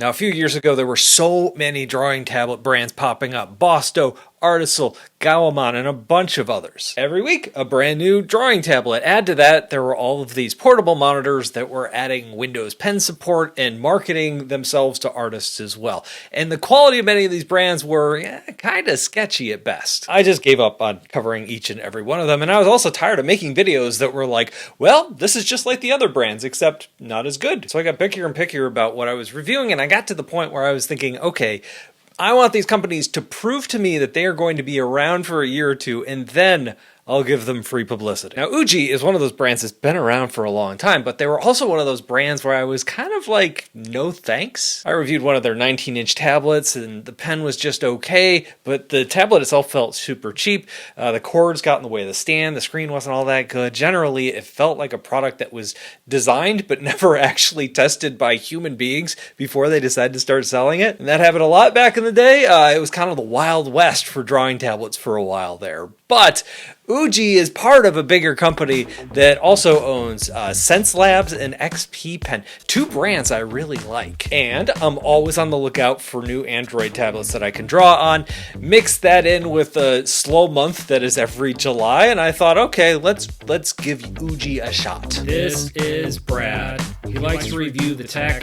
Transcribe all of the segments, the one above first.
Now, a few years ago, there were so many drawing tablet brands popping up. Bosto, Artisil, Gawaman, and a bunch of others. Every week, a brand new drawing tablet. Add to that, there were all of these portable monitors that were adding Windows Pen support and marketing themselves to artists as well. And the quality of many of these brands were kind of sketchy at best. I just gave up on covering each and every one of them, and I was also tired of making videos that were like, well, this is just like the other brands, except not as good. So I got pickier and pickier about what I was reviewing, and I got to the point where I was thinking, okay, I want these companies to prove to me that they are going to be around for a year or two, and then I'll give them free publicity. Now, Ugee is one of those brands that's been around for a long time, but they were also one of those brands where I was kind of like, no thanks. I reviewed one of their 19-inch tablets, and the pen was just okay, but the tablet itself felt super cheap. The cords got in the way of the stand. The screen wasn't all that good. Generally, it felt like a product that was designed but never actually tested by human beings before they decided to start selling it. And that happened a lot back in the day. It was kind of the Wild West for drawing tablets for a while there. But Ugee is part of a bigger company that also owns Sense Labs and XP Pen, two brands I really like. And I'm always on the lookout for new Android tablets that I can draw on. Mix that in with a slow month that is every July, and I thought, okay, let's give Ugee a shot. This is Brad. He likes to review the tech.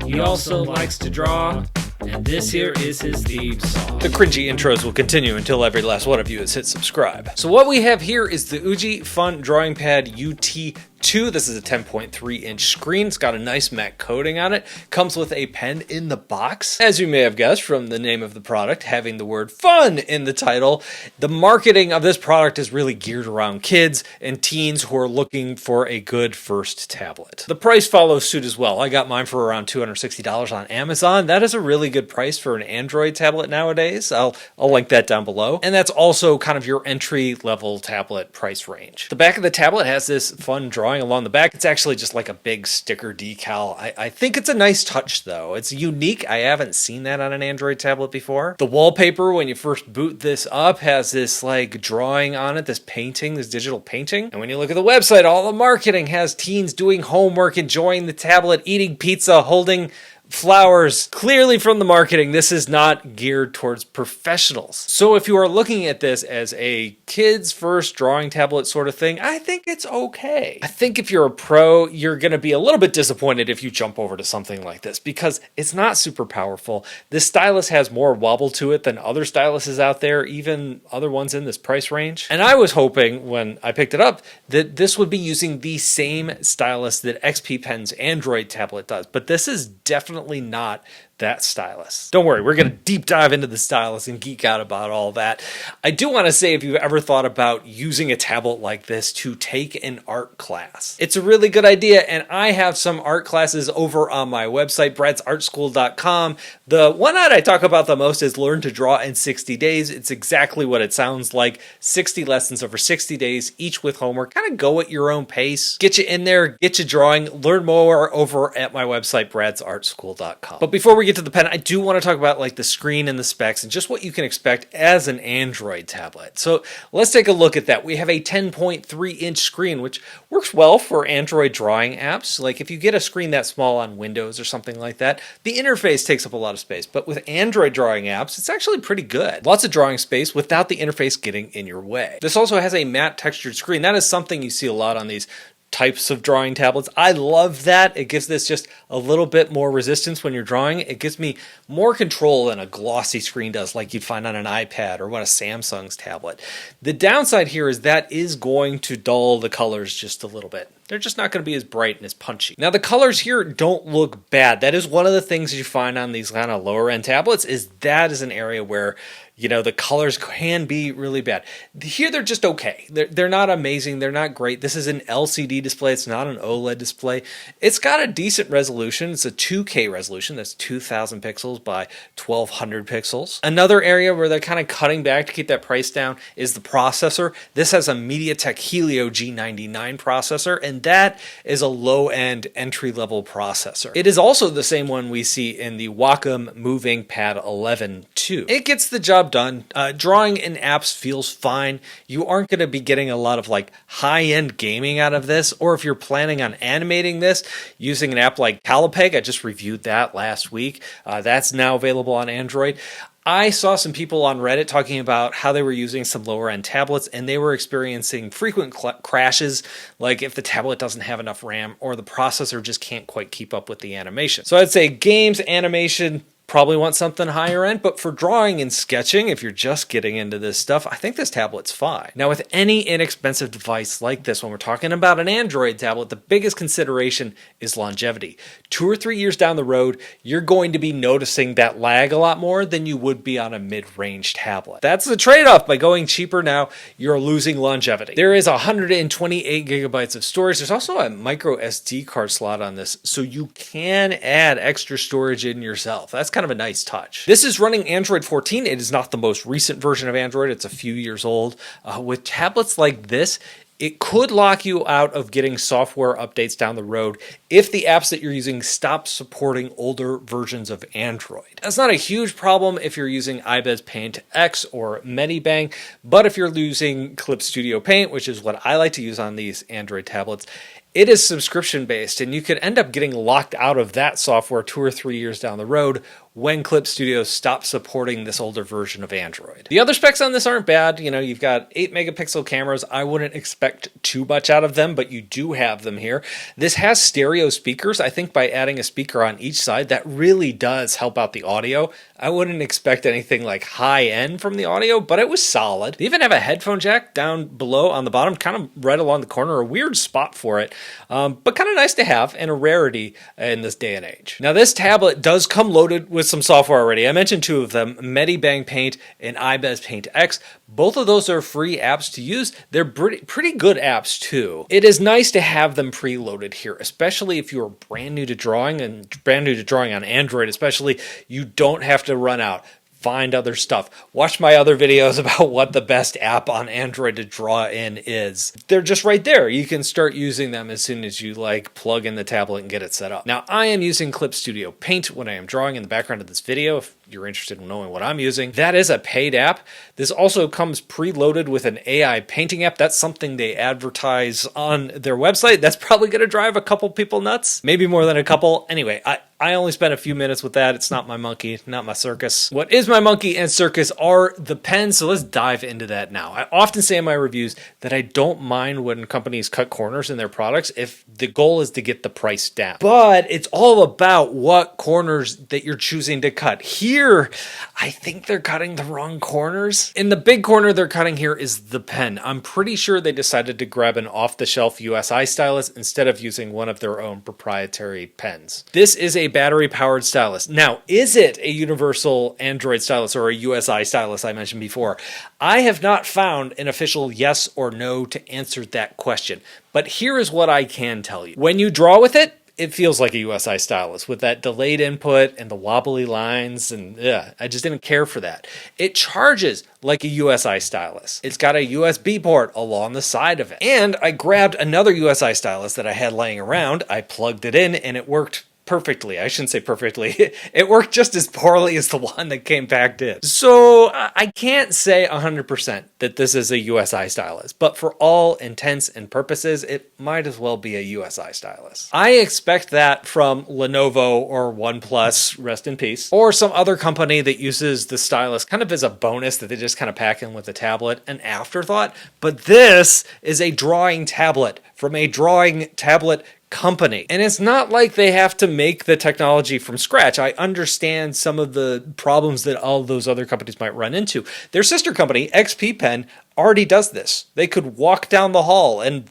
He also likes to draw. And this here is his theme song. The cringy intros will continue until every last one of you has hit subscribe. So what we have here is the Ugee Fun Drawing Pad UT2. This is a 10.3-inch screen. It's got a nice matte coating on it. Comes with a pen in the box. As you may have guessed from the name of the product, having the word fun in the title, the marketing of this product is really geared around kids and teens who are looking for a good first tablet. The price follows suit as well. I got mine for around $260 on Amazon. That is a really good price for an Android tablet nowadays. I'll link that down below. And that's also kind of your entry-level tablet price range. The back of the tablet has this fun drawing along the back. It's actually just like a big sticker decal. I think it's a nice touch though. It's unique. I haven't seen that on an Android tablet before. The wallpaper, when you first boot this up, has this like drawing on it, this painting, this digital painting. And when you look at the website, all the marketing has teens doing homework, enjoying the tablet, eating pizza, holding flowers. Clearly from the marketing, this is not geared towards professionals. So if you are looking at this as a kid's first drawing tablet sort of thing, I think it's okay. I think if you're a pro, you're going to be a little bit disappointed if you jump over to something like this because it's not super powerful. This stylus has more wobble to it than other styluses out there, even other ones in this price range. And I was hoping when I picked it up that this would be using the same stylus that XP Pen's Android tablet does, but this is definitely not that stylus. Don't worry, we're going to deep dive into the stylus and geek out about all that. I do want to say if you've ever thought about using a tablet like this to take an art class, it's a really good idea, and I have some art classes over on my website, bradsartschool.com. The one that I talk about the most is Learn to Draw in 60 Days. It's exactly what it sounds like. 60 lessons over 60 days, each with homework. Kind of go at your own pace. Get you in there, get you drawing. Learn more over at my website, bradsartschool.com. But before we get to the pen, I do want to talk about like the screen and the specs and just what you can expect as an Android tablet. So let's take a look at that. We have a 10.3-inch screen, which works well for Android drawing apps. Like if you get a screen that small on Windows or something like that, the interface takes up a lot of space. But with Android drawing apps, it's actually pretty good. Lots of drawing space without the interface getting in your way. This also has a matte textured screen. That is something you see a lot on these types of drawing tablets. I love that. It gives this just a little bit more resistance when you're drawing. It gives me more control than a glossy screen does, like you'd find on an iPad or one of Samsung's tablet. The downside here is that is going to dull the colors just a little bit. They're just not going to be as bright and as punchy. Now the colors here don't look bad. That is one of the things you find on these kind of lower end tablets is that is an area where the colors can be really bad. Here they're just okay. They're not amazing. They're not great. This is an LCD display. It's not an OLED display. It's got a decent resolution. It's a 2K resolution. That's 2000 pixels by 1200 pixels. Another area where they're kind of cutting back to keep that price down is the processor. This has a MediaTek Helio G99 processor, and that is a low-end entry-level processor. It is also the same one we see in the Wacom Moving Pad 11 2. UT2. It gets the job done. Drawing in apps feels fine. You aren't going to be getting a lot of like high-end gaming out of this, or if you're planning on animating this using an app like Calipeg, I just reviewed that last week. That's now available on Android. I saw some people on Reddit talking about how they were using some lower end tablets and they were experiencing frequent crashes, like if the tablet doesn't have enough RAM or the processor just can't quite keep up with the animation. So I'd say games, animation, probably want something higher end, but for drawing and sketching, if you're just getting into this stuff, I think this tablet's fine. Now, with any inexpensive device like this, when we're talking about an Android tablet, the biggest consideration is longevity. 2 or 3 years down the road, you're going to be noticing that lag a lot more than you would be on a mid-range tablet. That's the trade-off. By going cheaper now, you're losing longevity. There is 128 gigabytes of storage. There's also a micro SD card slot on this, so you can add extra storage in yourself. That's kind of a nice touch. This is running Android 14. It is not the most recent version of Android. It's a few years old. With tablets like this, it could lock you out of getting software updates down the road if the apps that you're using stop supporting older versions of Android. That's not a huge problem if you're using iBez Paint X or Medibang, but if you're using Clip Studio Paint, which is what I like to use on these Android tablets, it is subscription based, and you could end up getting locked out of that software 2 or 3 years down the road when Clip Studio stops supporting this older version of Android. The other specs on this aren't bad. You know, you've got 8 megapixel cameras. I wouldn't expect too much out of them, but you do have them here. This has stereo speakers. I think by adding a speaker on each side, that really does help out the audio. I wouldn't expect anything like high end from the audio, but it was solid. They even have a headphone jack down below on the bottom, kind of right along the corner, a weird spot for it, but kind of nice to have and a rarity in this day and age. Now, this tablet does come loaded with some software already. I mentioned 2 of them, Medibang Paint and iBez Paint X. Both of those are free apps to use. They're pretty good apps too. It is nice to have them preloaded here, especially if you're brand new to drawing on Android, especially. You don't have to run out, find other stuff. Watch my other videos about what the best app on Android to draw in is. They're just right there. You can start using them as soon as you plug in the tablet and get it set up. Now, I am using Clip Studio Paint when I am drawing in the background of this video. If you're interested in knowing what I'm using, that is a paid app. This also comes preloaded with an AI painting app. That's something they advertise on their website. That's probably going to drive a couple people nuts, maybe more than a couple. Anyway, I only spent a few minutes with that. It's not my monkey, not my circus. What is my monkey and circus are the pens, so let's dive into that now. I often say in my reviews that I don't mind when companies cut corners in their products if the goal is to get the price down. But it's all about what corners that you're choosing to cut. Here, I think they're cutting the wrong corners. In the big corner they're cutting here is the pen. I'm pretty sure they decided to grab an off-the-shelf USI stylus instead of using one of their own proprietary pens. This is a battery-powered stylus. Now, is it a universal Android stylus or a USI stylus I mentioned before? I have not found an official yes or no to answer that question, but here is what I can tell you. When you draw with it, it feels like a USI stylus with that delayed input and the wobbly lines, and I just didn't care for that. It charges like a USI stylus. It's got a USB port along the side of it. And I grabbed another USI stylus that I had laying around, I plugged it in, and it worked perfectly. I shouldn't say perfectly. It worked just as poorly as the one that came packed in. So I can't say 100% that this is a USI stylus, but for all intents and purposes, it might as well be a USI stylus. I expect that from Lenovo or OnePlus, rest in peace, or some other company that uses the stylus kind of as a bonus that they just kind of pack in with the tablet, an afterthought. But this is a drawing tablet from a drawing tablet company. And it's not like they have to make the technology from scratch. I understand some of the problems that all those other companies might run into. Their sister company, XP Pen, already does this. They could walk down the hall and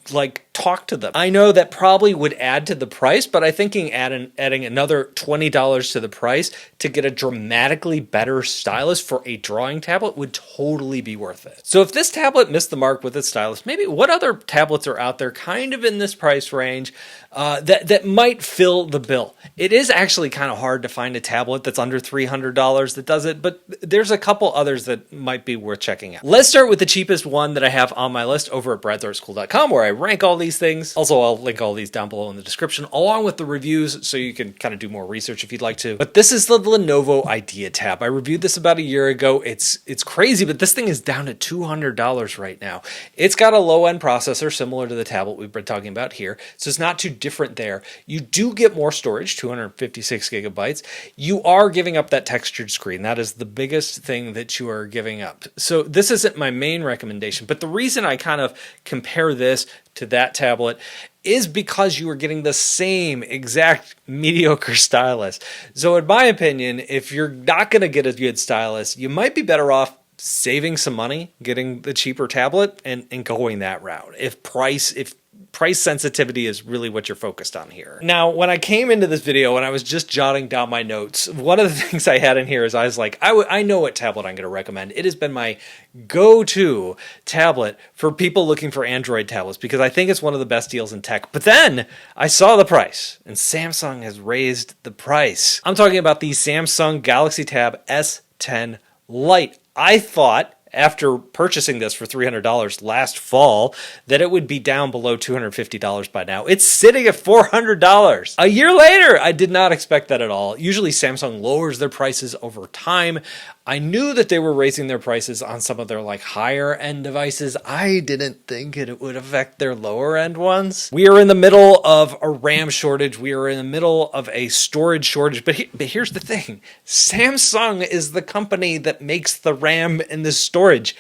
talk to them. I know that probably would add to the price, but I think adding another $20 to the price to get a dramatically better stylus for a drawing tablet would totally be worth it. So if this tablet missed the mark with its stylus, maybe what other tablets are out there kind of in this price range that might fill the bill? It is actually kind of hard to find a tablet that's under $300 that does it, but there's a couple others that might be worth checking out. Let's start with the cheapest cheapest one that I have on my list over at bradthorpeschool.com, where I rank all these things. Also, I'll link all these down below in the description, along with the reviews, so you can kind of do more research if you'd like to. But this is the Lenovo Idea Tab. I reviewed this about a year ago. It's crazy, but this thing is down to $200 right now. It's got a low-end processor similar to the tablet we've been talking about here, so it's not too different there. You do get more storage, 256 gigabytes. You are giving up that textured screen. That is the biggest thing that you are giving up. So this isn't my main recommendation, but the reason I kind of compare this to that tablet is because you are getting the same exact mediocre stylus. So in my opinion, if you're not going to get a good stylus, you might be better off saving some money, getting the cheaper tablet and going that route. If price sensitivity is really what you're focused on here. Now, when I came into this video and I was just jotting down my notes, one of the things I had in here is I was like, I know what tablet I'm going to recommend. It has been my go-to tablet for people looking for Android tablets because I think it's one of the best deals in tech. But then I saw the price, and Samsung has raised the price. I'm talking about the Samsung Galaxy Tab S10 Lite. I thought, after purchasing this for $300 last fall, that it would be down below $250 by now. It's sitting at $400. A year later, I did not expect that at all. Usually Samsung lowers their prices over time. I knew that they were raising their prices on some of their higher end devices. I didn't think it would affect their lower end ones. We are in the middle of a RAM shortage. We are in the middle of a storage shortage. But here's the thing. Samsung is the company that makes the RAM and the storage.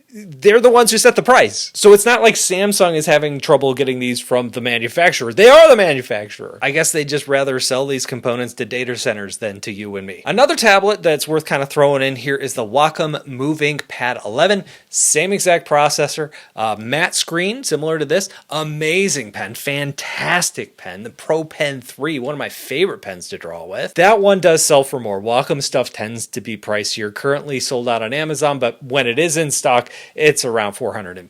They're the ones who set the price. So it's not like Samsung is having trouble getting these from the manufacturer. They are the manufacturer. I guess they'd just rather sell these components to data centers than to you and me. Another tablet that's worth kind of throwing in here is the Wacom Move Ink Pad 11. Same exact processor, matte screen, similar to this. Amazing pen, fantastic pen. The Pro Pen 3, one of my favorite pens to draw with. That one does sell for more. Wacom stuff tends to be pricier. Currently sold out on Amazon, but when it is in stock, it's around $450.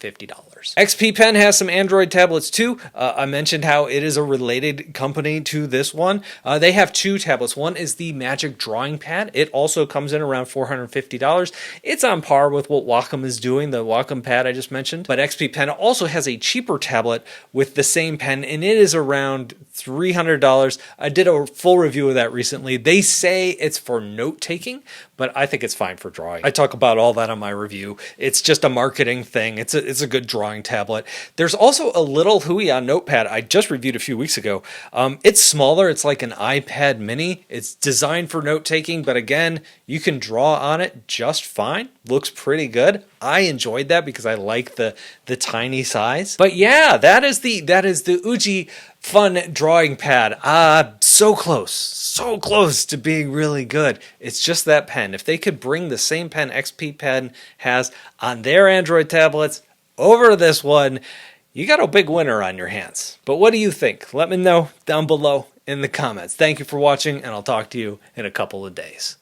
XP Pen has some Android tablets too. I mentioned how it is a related company to this one. They have two tablets. One is the Magic Drawing Pad. It also comes in around $450. It's on par with what Wacom is doing, the Wacom Pad I just mentioned. But XP Pen also has a cheaper tablet with the same pen, and it is around $300. I did a full review of that recently. They say it's for note-taking, but I think it's fine for drawing. I talk about all that on my review. It's just a marketing thing. It's a good drawing tablet. There's also a little Huion notepad I just reviewed a few weeks ago. It's smaller. It's like an iPad mini. It's designed for note-taking, but again, you can draw on it just fine. Looks pretty good. I enjoyed that because I like the tiny size. But yeah, that is the Ugee Fun Drawing Pad. So close to being really good. It's just that pen. If they could bring the same pen XP Pen has on their Android tablets over this one, you got a big winner on your hands. But what do you think? Let me know down below in the comments. Thank you for watching, and I'll talk to you in a couple of days.